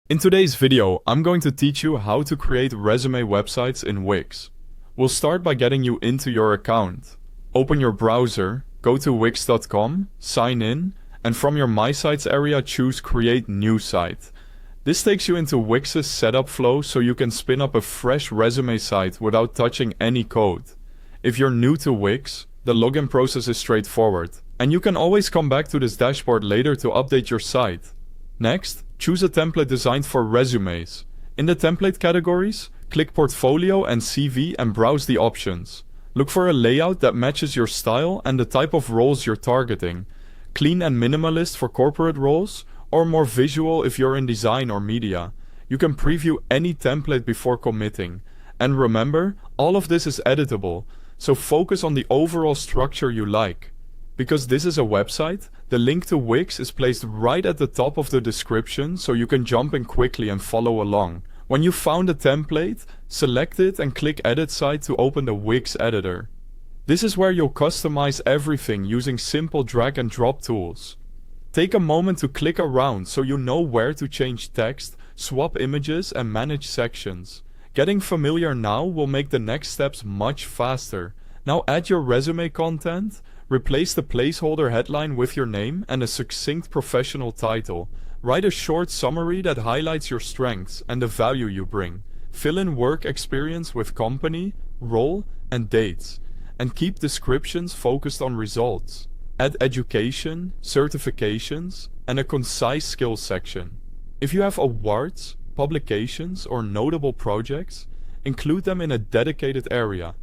In today's video, I'm going to teach you how to create resume websites in Wix. We'll start by getting you into your account. Open your browser, go to wix.com, sign in, and from your My Sites area choose Create New Site. This takes you into Wix's setup flow so you can spin up a fresh resume site without touching any code. If you're new to Wix, the login process is straightforward, and you can always come back to this dashboard later to update your site. Next, choose a template designed for resumes. In the template categories, click Portfolio and CV and browse the options. Look for a layout that matches your style and the type of roles you're targeting. Clean and minimalist for corporate roles, or more visual if you're in design or media. You can preview any template before committing. And remember, all of this is editable, so focus on the overall structure you like. Because this is a website, the link to Wix is placed right at the top of the description so you can jump in quickly and follow along. When you've found a template, select it and click Edit Site to open the Wix editor. This is where you'll customize everything using simple drag and drop tools. Take a moment to click around so you know where to change text, swap images and manage sections. Getting familiar now will make the next steps much faster. Now add your resume content. Replace the placeholder headline with your name and a succinct professional title. Write a short summary that highlights your strengths and the value you bring. Fill in work experience with company, role, and dates. And keep descriptions focused on results. Add education, certifications, and a concise skills section. If you have awards, publications, or notable projects, include them in a dedicated area.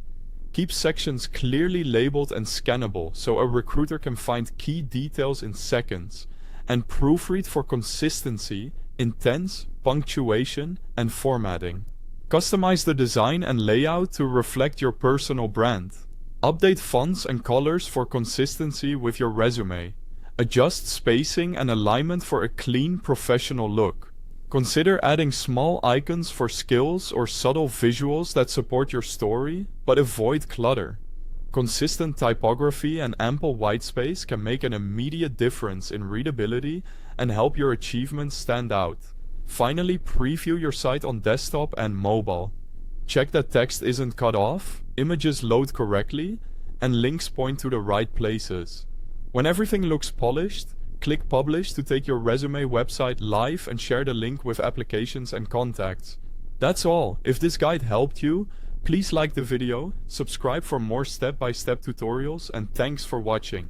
Keep sections clearly labeled and scannable so a recruiter can find key details in seconds, and proofread for consistency, intents, punctuation, and formatting. Customize the design and layout to reflect your personal brand. Update fonts and colors for consistency with your resume. Adjust spacing and alignment for a clean, professional look. Consider adding small icons for skills or subtle visuals that support your story, but avoid clutter. Consistent typography and ample whitespace can make an immediate difference in readability and help your achievements stand out. Finally, preview your site on desktop and mobile. Check that text isn't cut off, images load correctly, and links point to the right places. When everything looks polished, click Publish to take your resume website live and share the link with applications and contacts. That's all. If this guide helped you, please like the video, subscribe for more step-by-step tutorials, and thanks for watching.